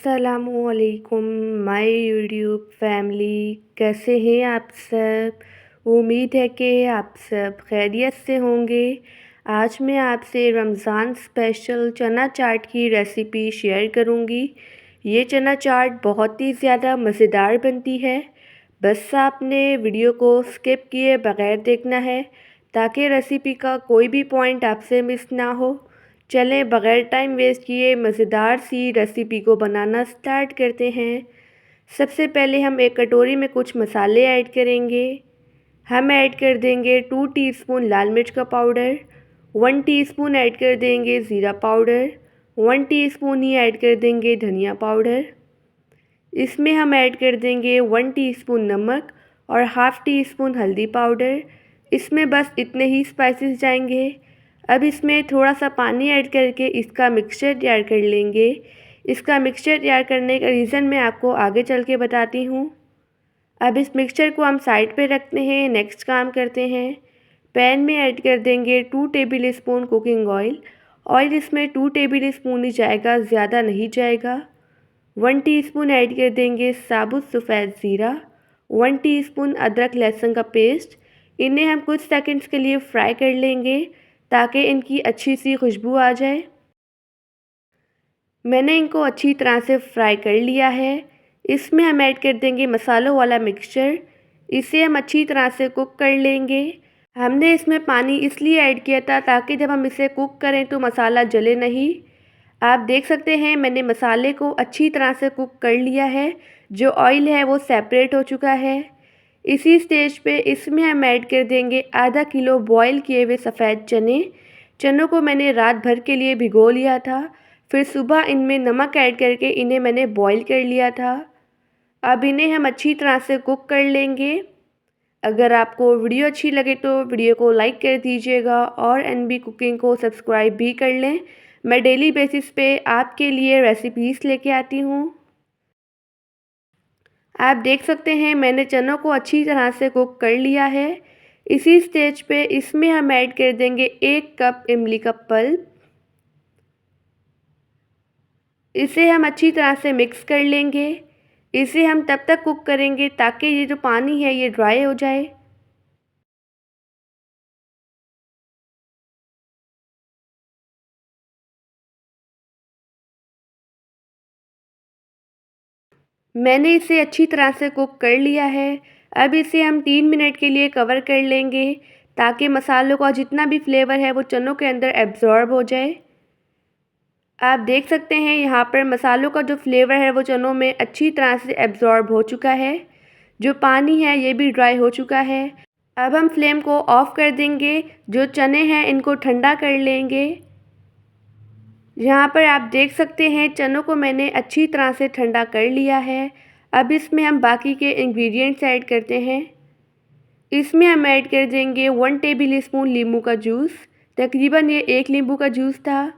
अस्सलामुअलैकुम my YouTube family, कैसे हैं आप सब। उम्मीद है कि आप सब खैरियत से होंगे। आज मैं आपसे रमज़ान स्पेशल चना चाट की रेसिपी शेयर करूंगी। ये चना चाट बहुत ही ज़्यादा मज़ेदार बनती है। बस आपने वीडियो को स्किप किए बगैर देखना है ताकि रेसिपी का कोई भी पॉइंट आपसे मिस ना हो। चलें बग़ैर टाइम वेस्ट किए मज़ेदार सी रेसिपी को बनाना स्टार्ट करते हैं। सबसे पहले हम एक कटोरी में कुछ मसाले ऐड करेंगे। हम ऐड कर देंगे 2 टीस्पून लाल मिर्च का पाउडर, 1 टीस्पून ऐड कर देंगे ज़ीरा पाउडर, 1 टीस्पून ही ऐड कर देंगे धनिया पाउडर। इसमें हम ऐड कर देंगे 1 टीस्पून नमक और हाफ़ टी स्पून हल्दी पाउडर। इसमें बस इतने ही स्पाइसेस जाएंगे। अब इसमें थोड़ा सा पानी ऐड करके इसका मिक्सचर तैयार कर लेंगे। इसका मिक्सचर तैयार करने का रीज़न मैं आपको आगे चल के बताती हूँ। अब इस मिक्सचर को हम साइड पे रखते हैं। नेक्स्ट काम करते हैं। पैन में ऐड कर देंगे 2 table spoon cooking oil. Oil इसमें 2 टेबल स्पून ही जाएगा, ज़्यादा नहीं जाएगा। 1 टीस्पून ऐड कर देंगे साबुत सफ़ेद ज़ीरा, 1 टीस्पून अदरक लहसुन का पेस्ट। इन्हें हम कुछ सेकंड्स के लिए फ्राई कर लेंगे ताकि इनकी अच्छी सी खुशबू आ जाए। मैंने इनको अच्छी तरह से फ्राई कर लिया है। इसमें हम ऐड कर देंगे मसालों वाला मिक्सचर। इसे हम अच्छी तरह से कुक कर लेंगे। हमने इसमें पानी इसलिए ऐड किया था ताकि जब हम इसे कुक करें तो मसाला जले नहीं। आप देख सकते हैं मैंने मसाले को अच्छी तरह से कुक कर लिया है। जो ऑयल है वो सेपरेट हो चुका है। इसी स्टेज पे इसमें हम ऐड कर देंगे आधा किलो बॉईल किए हुए सफ़ेद चने। चनों को मैंने रात भर के लिए भिगो लिया था। फिर सुबह इनमें नमक ऐड करके इन्हें मैंने बॉईल कर लिया था। अब इन्हें हम अच्छी तरह से कुक कर लेंगे। अगर आपको वीडियो अच्छी लगे तो वीडियो को लाइक कर दीजिएगा और एनबी कुकिंग को सब्सक्राइब भी कर लें। मैं डेली बेसिस पे आपके लिए रेसिपीज़ लेके आती हूँ। आप देख सकते हैं मैंने चनों को अच्छी तरह से कुक कर लिया है। इसी स्टेज पे इसमें हम ऐड कर देंगे 1 कप इमली का पल्प। इसे हम अच्छी तरह से मिक्स कर लेंगे। इसे हम तब तक कुक करेंगे ताकि ये जो पानी है ये ड्राई हो जाए। मैंने इसे अच्छी तरह से कुक कर लिया है। अब इसे हम 3 मिनट के लिए कवर कर लेंगे ताकि मसालों का जितना भी फ्लेवर है वो चनों के अंदर एब्जॉर्ब हो जाए। आप देख सकते हैं यहाँ पर मसालों का जो फ्लेवर है वो चनों में अच्छी तरह से एब्जॉर्ब हो चुका है। जो पानी है ये भी ड्राई हो चुका है। अब हम फ्लेम को ऑफ़ कर देंगे। जो चने हैं इनको ठंडा कर लेंगे। यहाँ पर आप देख सकते हैं चनों को मैंने अच्छी तरह से ठंडा कर लिया है। अब इसमें हम बाकी के इंग्रेडिएंट्स ऐड करते हैं। इसमें हम ऐड कर देंगे 1 टेबल स्पून नींबू का जूस। तकरीबन ये 1 नींबू का जूस था।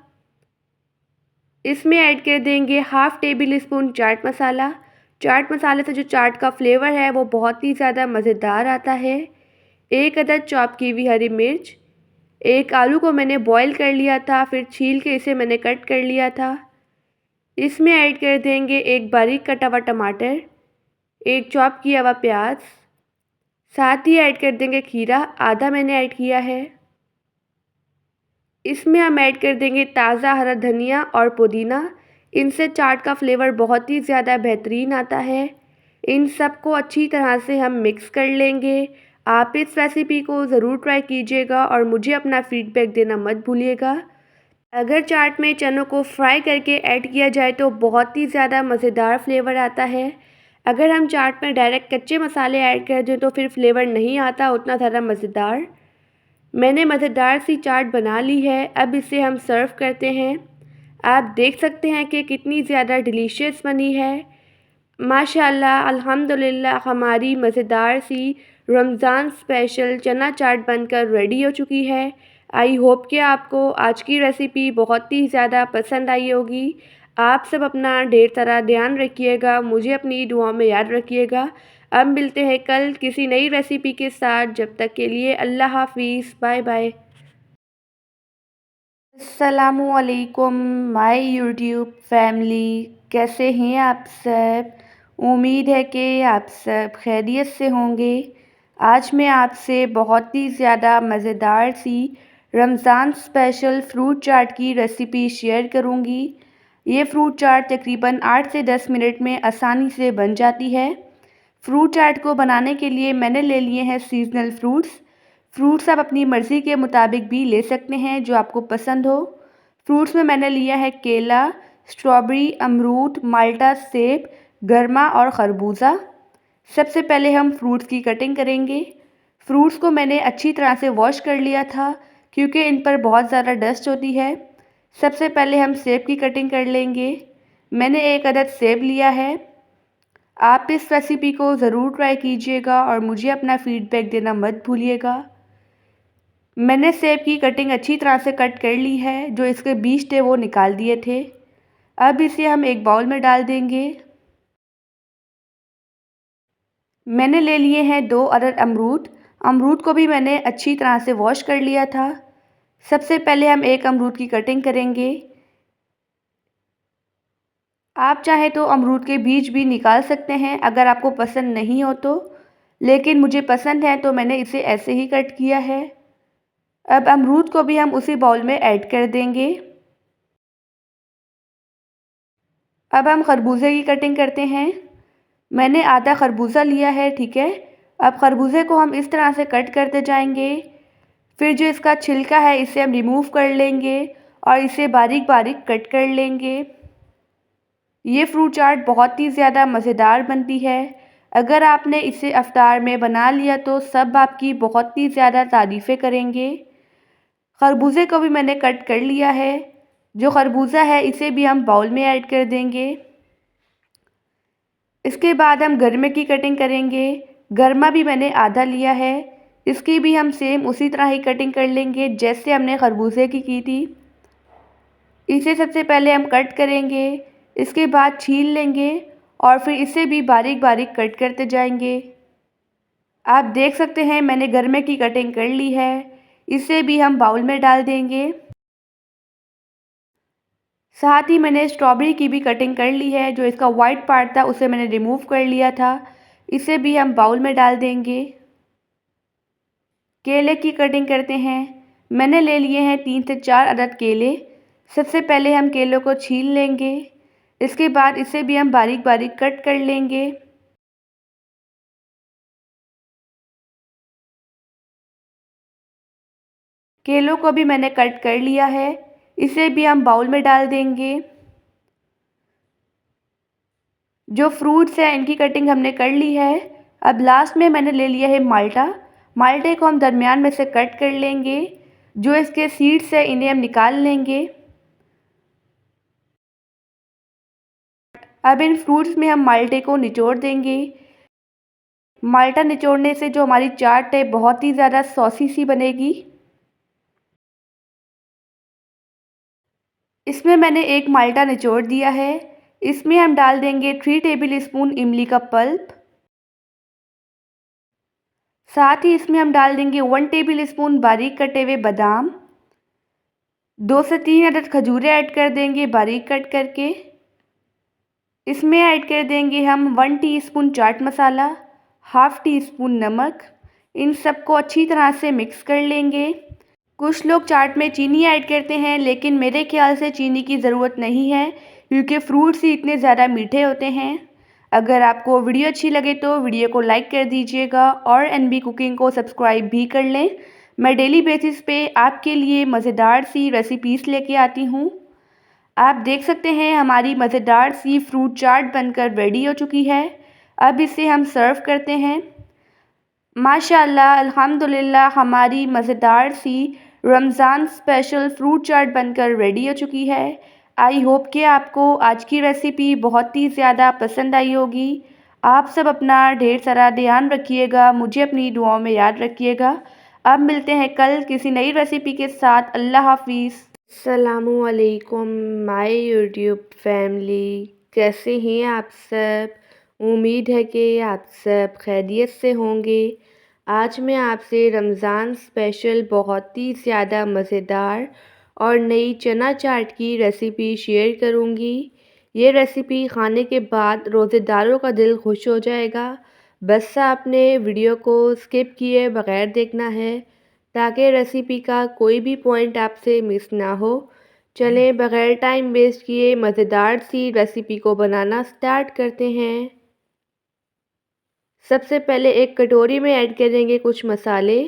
इसमें ऐड कर देंगे half table spoon chaat masala. चाट मसाले से जो चाट का फ्लेवर है वो बहुत ही ज़्यादा मज़ेदार आता है। 1 अदद चॉप की हुई हरी मिर्च। 1 आलू को मैंने बॉईल कर लिया था, फिर छील के इसे मैंने कट कर लिया था। इसमें ऐड कर देंगे 1 बारीक कटा हुआ टमाटर, 1 चॉप किया हुआ प्याज। साथ ही ऐड कर देंगे खीरा, आधा मैंने ऐड किया है। इसमें हम ऐड कर देंगे ताज़ा हरा धनिया और पुदीना। इनसे चाट का फ्लेवर बहुत ही ज़्यादा बेहतरीन आता है। इन सबको अच्छी तरह से हम मिक्स कर लेंगे। आप इस रेसिपी को ज़रूर ट्राई कीजिएगा और मुझे अपना फ़ीडबैक देना मत भूलिएगा। अगर चाट में चनों को फ्राई करके ऐड किया जाए तो बहुत ही ज़्यादा मज़ेदार फ्लेवर आता है। अगर हम चाट में डायरेक्ट कच्चे मसाले ऐड कर दें तो फिर फ्लेवर नहीं आता उतना ज़्यादा मज़ेदार। मैंने मज़ेदार सी चाट बना ली है। अब इसे हम सर्व करते हैं। आप देख सकते हैं कि कितनी ज़्यादा डिलीशियस बनी है। माशाल्लाह अल्हम्दुलिल्लाह हमारी मज़ेदार सी रमज़ान स्पेशल चना चाट बनकर रेडी हो चुकी है। आई होप कि आपको आज की रेसिपी बहुत ही ज़्यादा पसंद आई होगी। आप सब अपना ढेर सारा ध्यान रखिएगा, मुझे अपनी दुआ में याद रखिएगा। अब मिलते हैं कल किसी नई रेसिपी के साथ। जब तक के लिए अल्लाह हाफ़िज़, बाय बाय। अस्सलामुअलैकुम माय यूट्यूब फैमिली, कैसे हैं आप सब। उम्मीद है कि आप सब खैरियत से होंगे। आज मैं आपसे बहुत ही ज़्यादा मज़ेदार सी रमज़ान स्पेशल फ्रूट चाट की रेसिपी शेयर करूंगी। ये फ्रूट चाट तकरीबन 8 से 10 मिनट में आसानी से बन जाती है। फ्रूट चाट को बनाने के लिए मैंने ले लिए हैं सीज़नल फ्रूट्स आप अपनी मर्ज़ी के मुताबिक भी ले सकते हैं जो आपको पसंद हो। फ्रूट्स में मैंने लिया है केला, स्ट्रॉबेरी, अमरूद, माल्टा, सेब, गरमा और खरबूजा। सबसे पहले हम फ्रूट्स की कटिंग करेंगे। फ्रूट्स को मैंने अच्छी तरह से वॉश कर लिया था क्योंकि इन पर बहुत ज़्यादा डस्ट होती है। सबसे पहले हम सेब की कटिंग कर लेंगे। मैंने एक अदद सेब लिया है। आप इस रेसिपी को ज़रूर ट्राई कीजिएगा और मुझे अपना फ़ीडबैक देना मत भूलिएगा। मैंने सेब की कटिंग अच्छी तरह से कट कर ली है, जो इसके बीज थे वो निकाल दिए थे। अब इसे हम एक बाउल में डाल देंगे। मैंने ले लिए हैं 2 अदद अमरूद। अमरूद को भी मैंने अच्छी तरह से वॉश कर लिया था। सबसे पहले हम एक अमरूद की कटिंग करेंगे। आप चाहे तो अमरूद के बीज भी निकाल सकते हैं अगर आपको पसंद नहीं हो तो, लेकिन मुझे पसंद है तो मैंने इसे ऐसे ही कट किया है। अब अमरूद को भी हम उसी बाउल में ऐड कर देंगे। अब हम खरबूजे की कटिंग करते हैं। मैंने आधा खरबूजा लिया है, ठीक है। अब खरबूजे को हम इस तरह से कट करते जाएंगे। फिर जो इसका छिलका है इसे हम रिमूव कर लेंगे और इसे बारीक बारीक कट कर लेंगे। ये फ्रूट चाट बहुत ही ज़्यादा मज़ेदार बनती है। अगर आपने इसे इफ्तार में बना लिया तो सब आपकी बहुत ही ज़्यादा तारीफ़ें करेंगे। खरबूजे को भी मैंने कट कर लिया है। जो खरबूजा है इसे भी हम बाउल में ऐड कर देंगे। इसके बाद हम गरमे की कटिंग करेंगे। गरमा भी मैंने आधा लिया है। इसकी भी हम सेम उसी तरह ही कटिंग कर लेंगे जैसे हमने खरबूजे की थी। इसे सबसे पहले हम कट करेंगे, इसके बाद छील लेंगे और फिर इसे भी बारीक बारीक कट करते जाएंगे। आप देख सकते हैं मैंने गरमे की कटिंग कर ली है। इसे भी हम बाउल में डाल देंगे। साथ ही मैंने स्ट्रॉबेरी की भी कटिंग कर ली है। जो इसका वाइट पार्ट था उसे मैंने रिमूव कर लिया था। इसे भी हम बाउल में डाल देंगे। केले की कटिंग करते हैं। मैंने ले लिए हैं 3 से 4 अदद केले। सबसे पहले हम केलों को छील लेंगे। इसके बाद इसे भी हम बारीक बारीक कट कर लेंगे। केलों को भी मैंने कट कर लिया है। इसे भी हम बाउल में डाल देंगे। जो फ्रूट्स हैं इनकी कटिंग हमने कर ली है। अब लास्ट में मैंने ले लिया है माल्टा। माल्टे को हम दरमियान में से कट कर लेंगे। जो इसके सीड्स हैं इन्हें हम निकाल लेंगे। अब इन फ्रूट्स में हम माल्टे को निचोड़ देंगे। माल्टा निचोड़ने से जो हमारी चाट है बहुत ही ज़्यादा सॉसी सी बनेगी। इसमें मैंने एक माल्टा निचोड़ दिया है। इसमें हम डाल देंगे 3 टेबल स्पून इमली का पल्प। साथ ही इसमें हम डाल देंगे 1 टेबल स्पून बारीक कटे हुए बादाम। 2 से 3 अदद खजूरें ऐड कर देंगे बारीक कट करके। इसमें ऐड कर देंगे हम 1 teaspoon chaat masala, half tea spoon नमक। इन सबको अच्छी तरह से मिक्स कर लेंगे। कुछ लोग चाट में चीनी ऐड करते हैं, लेकिन मेरे ख्याल से चीनी की ज़रूरत नहीं है क्योंकि फ्रूट्स ही इतने ज़्यादा मीठे होते हैं। अगर आपको वीडियो अच्छी लगे तो वीडियो को लाइक कर दीजिएगा और एनबी कुकिंग को सब्सक्राइब भी कर लें। मैं डेली बेसिस पे आपके लिए मज़ेदार सी रेसिपीज़ लेके आती हूँ। आप देख सकते हैं हमारी मज़ेदार सी फ्रूट चाट बनकर रेडी हो चुकी है। अब इसे हम सर्व करते हैं। माशाअल्लाह, अल्हम्दुलिल्लाह, हमारी मज़ेदार सी रमज़ान स्पेशल फ्रूट चाट बनकर रेडी हो चुकी है। आई होप कि आपको आज की रेसिपी बहुत ही ज़्यादा पसंद आई होगी। आप सब अपना ढेर सारा ध्यान रखिएगा, मुझे अपनी दुआओं में याद रखिएगा। अब मिलते हैं कल किसी नई रेसिपी के साथ। अल्लाह हाफ़िज़। अस्सलामुअलैकुम माय यूट्यूब फैमिली, कैसे हैं आप सब। उम्मीद है कि आप सब खैरियत से होंगे। आज मैं आपसे रमज़ान स्पेशल बहुत ही ज़्यादा मज़ेदार और नई चना चाट की रेसिपी शेयर करूंगी। ये रेसिपी खाने के बाद रोज़ेदारों का दिल खुश हो जाएगा। बस आपने वीडियो को स्किप किए बगैर देखना है ताकि रेसिपी का कोई भी पॉइंट आपसे मिस ना हो। चलें बगैर टाइम वेस्ट किए मज़ेदार सी रेसिपी को बनाना स्टार्ट करते हैं। सबसे पहले एक कटोरी में ऐड करेंगे कुछ मसाले।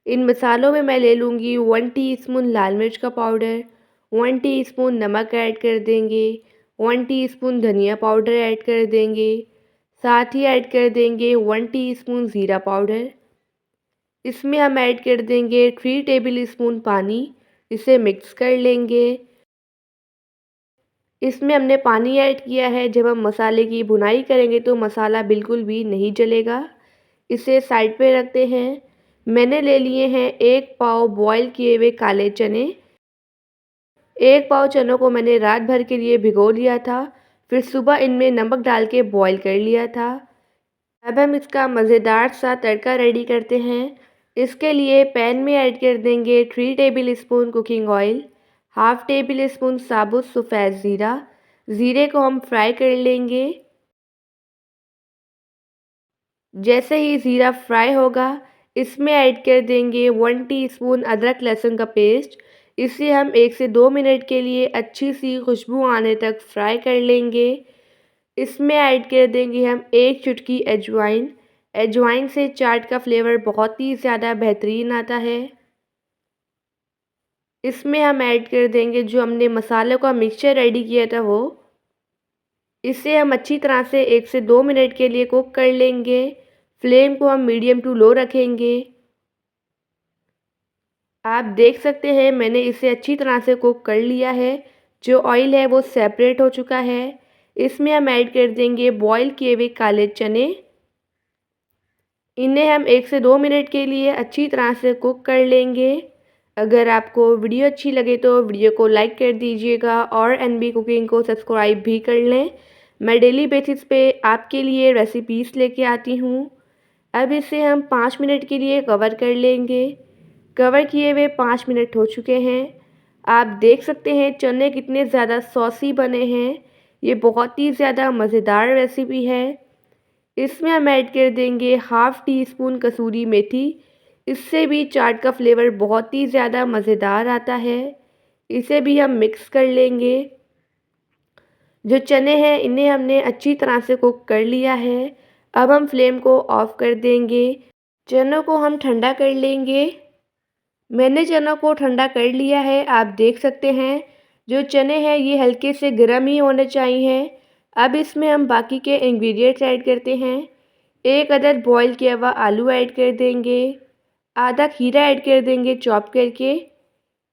इन मसालों में मैं ले लूँगी 1 टीस्पून लाल मिर्च का पाउडर, 1 टीस्पून नमक ऐड कर देंगे, 1 टीस्पून धनिया पाउडर ऐड कर देंगे, साथ ही ऐड कर देंगे 1 टीस्पून ज़ीरा पाउडर। इसमें हम ऐड कर देंगे 3 टेबल स्पून पानी। इसे मिक्स कर लेंगे। इसमें हमने पानी ऐड किया है, जब हम मसाले की भुनाई करेंगे तो मसाला बिल्कुल भी नहीं जलेगा। इसे साइड पे रखते हैं। मैंने ले लिए हैं 1 पाव बॉयल किए हुए काले चने। 1 पाव चनों को मैंने रात भर के लिए भिगो दिया था, फिर सुबह इनमें नमक डाल के बॉयल कर लिया था। अब हम इसका मज़ेदार सा तड़का रेडी करते हैं। इसके लिए पैन में ऐड कर देंगे 3 table spoon cooking oil, half table spoon साबुत सफ़ेद ज़ीरा। ज़ीरे को हम फ्राई कर लेंगे। जैसे ही ज़ीरा फ्राई होगा, इसमें ऐड कर देंगे 1 टीस्पून अदरक लहसुन का पेस्ट। इसे हम 1 से 2 मिनट के लिए अच्छी सी खुशबू आने तक फ्राई कर लेंगे। इसमें ऐड कर देंगे हम 1 चुटकी अजवाइन। अजवाइन से चाट का फ्लेवर बहुत ही ज़्यादा बेहतरीन आता है। इसमें हम ऐड कर देंगे जो हमने मसालों का मिक्सचर रेडी किया था वो। इसे हम अच्छी तरह से 1 से 2 मिनट के लिए कुक कर लेंगे। फ्लेम को हम मीडियम टू लो रखेंगे। आप देख सकते हैं मैंने इसे अच्छी तरह से कुक कर लिया है। जो ऑयल है वो सेपरेट हो चुका है। इसमें हम ऐड कर देंगे बॉईल किए हुए काले चने। इन्हें हम 1 से 2 मिनट के लिए अच्छी तरह से कुक कर लेंगे। अगर आपको वीडियो अच्छी लगे तो वीडियो को लाइक कर दीजिएगा और एनबी कुकिंग को सब्सक्राइब भी कर लें। मैं डेली बेसिस पे आपके लिए रेसिपीज़ लेके आती हूँ। अब इसे हम 5 मिनट के लिए कवर कर लेंगे। कवर किए हुए 5 मिनट हो चुके हैं। आप देख सकते हैं चने कितने ज़्यादा सॉसी बने हैं। ये बहुत ही ज़्यादा मज़ेदार रेसिपी है। इसमें हम ऐड कर देंगे हाफ़ टी स्पून कसूरी मेथी। इससे भी चाट का फ्लेवर बहुत ही ज़्यादा मज़ेदार आता है। इसे भी हम मिक्स कर लेंगे। जो चने हैं इन्हें हमने अच्छी तरह से कुक कर लिया है। अब हम फ्लेम को ऑफ़ कर देंगे। चनों को हम ठंडा कर लेंगे। मैंने चनों को ठंडा कर लिया है। आप देख सकते हैं जो चने हैं ये हल्के से गर्म ही होने चाहिए। अब इसमें हम बाकी के इंग्रेडिएंट्स ऐड करते हैं। 1 अदद बॉईल किया हुआ आलू ऐड कर देंगे। आधा खीरा ऐड कर देंगे चॉप करके।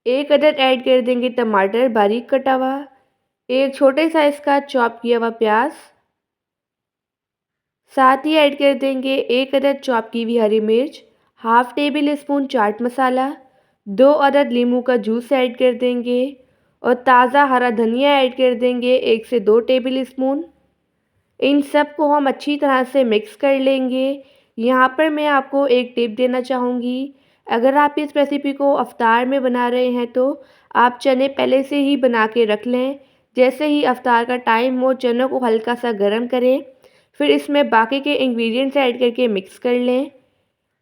1 अदद ऐड कर देंगे टमाटर बारीक कटा हुआ। एक छोटे साइज़ का चॉप किया हुआ प्याज। साथ ही ऐड कर देंगे 1 अदद चॉप की हुई हरी मिर्च, half table spoon chaat masala, 2 अदद नींबू का जूस ऐड कर देंगे और ताज़ा हरा धनिया ऐड कर देंगे 1 से 2 टेबल स्पून। इन सब को हम अच्छी तरह से मिक्स कर लेंगे। यहाँ पर मैं आपको एक टिप देना चाहूँगी। अगर आप इस रेसिपी को इफ्तार में बना रहे हैं तो आप चने पहले से ही बना के रख लें। जैसे ही इफ्तार का टाइम हो चनों को हल्का सा गर्म करें, फिर इसमें बाकी के इंग्रेडिएंट्स ऐड करके मिक्स कर लें।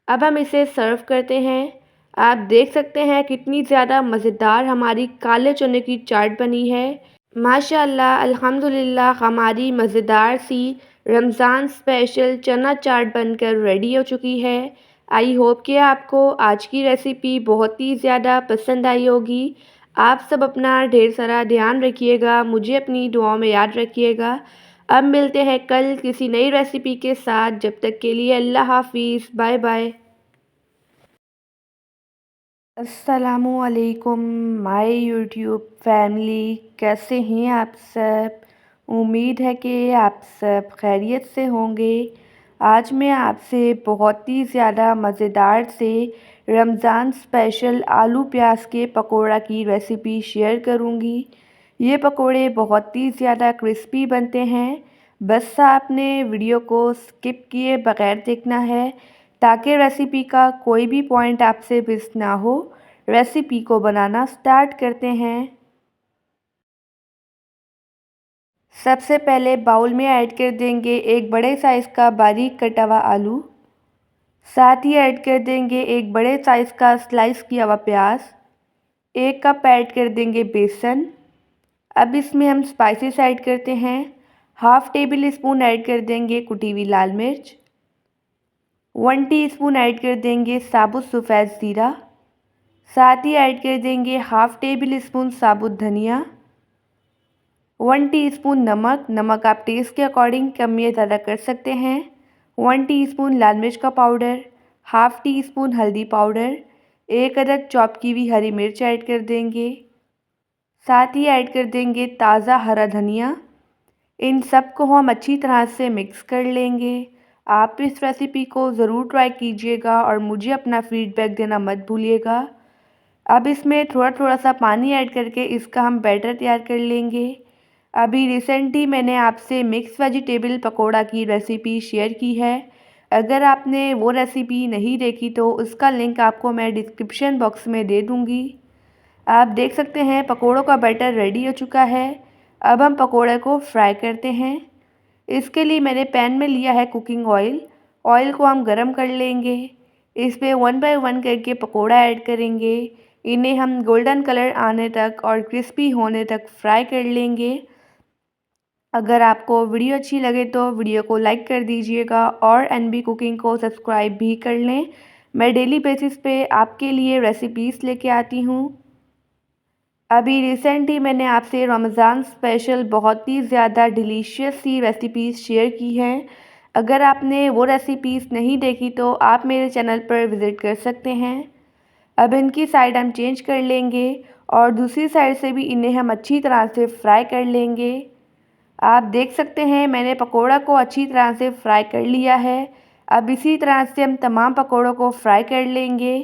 अब हम इसे सर्व करते हैं। आप देख सकते हैं कितनी ज़्यादा मज़ेदार हमारी काले चने की चाट बनी है। माशाअल्लाह अल्हम्दुलिल्लाह हमारी मज़ेदार सी रमज़ान स्पेशल चना चाट बनकर रेडी हो चुकी है। आई होप कि आपको आज की रेसिपी बहुत ही ज़्यादा पसंद आई होगी। आप सब अपना ढेर सारा ध्यान रखिएगा, मुझे अपनी दुआओं में याद रखिएगा। अब मिलते हैं कल किसी नई रेसिपी के साथ। जब तक के लिए अल्लाह हाफ़िज़, बाय बाय। अस्सलामुअलैकुम माय यूट्यूब फैमिली, कैसे हैं आप सब। उम्मीद है कि आप सब खैरियत से होंगे। आज मैं आपसे बहुत ही ज़्यादा मज़ेदार से रमज़ान स्पेशल आलू प्याज के पकोड़ा की रेसिपी शेयर करूंगी। ये पकोड़े बहुत ही ज़्यादा क्रिस्पी बनते हैं। बस आपने वीडियो को स्किप किए बगैर देखना है ताकि रेसिपी का कोई भी पॉइंट आपसे मिस ना हो। रेसिपी को बनाना स्टार्ट करते हैं। सबसे पहले बाउल में ऐड कर देंगे एक बड़े साइज़ का बारीक कटा हुआ आलू। साथ ही ऐड कर देंगे एक बड़े साइज़ का स्लाइस किया हुआ प्याज। 1 कप ऐड कर देंगे बेसन। अब इसमें हम स्पाइसेस ऐड करते हैं। हाफ़ टेबल स्पून ऐड कर देंगे कुटी हुई लाल मिर्च। 1 टीस्पून ऐड कर देंगे साबुत सफ़ेद ज़ीरा। साथ ही ऐड कर देंगे हाफ़ टेबल स्पून साबुत धनिया। 1 टीस्पून नमक। नमक आप टेस्ट के अकॉर्डिंग कम या ज़्यादा कर सकते हैं। 1 टीस्पून लाल मिर्च का पाउडर। हाफ़ टी स्पून हल्दी पाउडर। 1 अदद चॉप की हुई हरी मिर्च ऐड कर देंगे। साथ ही ऐड कर देंगे ताज़ा हरा धनिया। इन सब को हम अच्छी तरह से मिक्स कर लेंगे। आप इस रेसिपी को ज़रूर ट्राई कीजिएगा और मुझे अपना फीडबैक देना मत भूलिएगा। अब इसमें थोड़ा थोड़ा सा पानी ऐड करके इसका हम बैटर तैयार कर लेंगे। अभी रिसेंटली मैंने आपसे मिक्स वेजिटेबल पकोड़ा की रेसिपी शेयर की है। अगर आपने वो रेसिपी नहीं देखी तो उसका लिंक आपको मैं डिस्क्रिप्शन बॉक्स में दे दूँगी। आप देख सकते हैं पकोड़ों का बैटर रेडी हो चुका है। अब हम पकोड़े को फ्राई करते हैं। इसके लिए मैंने पैन में लिया है कुकिंग ऑयल। ऑयल को हम गरम कर लेंगे। इस पे 1 बाय 1 करके पकोड़ा ऐड करेंगे। इन्हें हम गोल्डन कलर आने तक और क्रिस्पी होने तक फ्राई कर लेंगे। अगर आपको वीडियो अच्छी लगे तो वीडियो को लाइक कर दीजिएगा और एनबी कुकिंग को सब्सक्राइब भी कर लें। मैं डेली बेसिस पे आपके लिए रेसिपीज़ लेके आती हूँ। अभी रिसेंट ही मैंने आपसे रमज़ान स्पेशल बहुत ही ज़्यादा डिलीशियस सी रेसिपीज़ शेयर की हैं। अगर आपने वो रेसिपीज़ नहीं देखी तो आप मेरे चैनल पर विज़िट कर सकते हैं। अब इनकी साइड हम चेंज कर लेंगे और दूसरी साइड से भी इन्हें हम अच्छी तरह से फ्राई कर लेंगे। आप देख सकते हैं मैंने पकोड़ा को अच्छी तरह से फ्राई कर लिया है। अब इसी तरह से हम तमाम पकोड़ों को फ्राई कर लेंगे।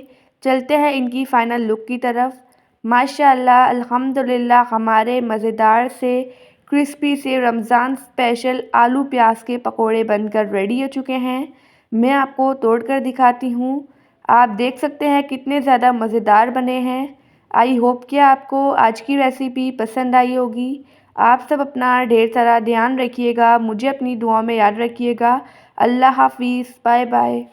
चलते हैं इनकी फ़ाइनल लुक की तरफ। माशाअल्लाह अल्हम्दुलिल्लाह हमारे मज़ेदार से क्रिस्पी से रमज़ान स्पेशल आलू प्याज के पकोड़े बनकर रेडी हो चुके हैं। मैं आपको तोड़ कर दिखाती हूँ। आप देख सकते हैं कितने ज़्यादा मज़ेदार बने हैं। आई होप कि आपको आज की रेसिपी पसंद आई होगी। आप सब अपना ढेर सारा ध्यान रखिएगा। मुझे अपनी दुआ में याद रखिएगा। अल्लाह हाफ़िज़। Bye bye.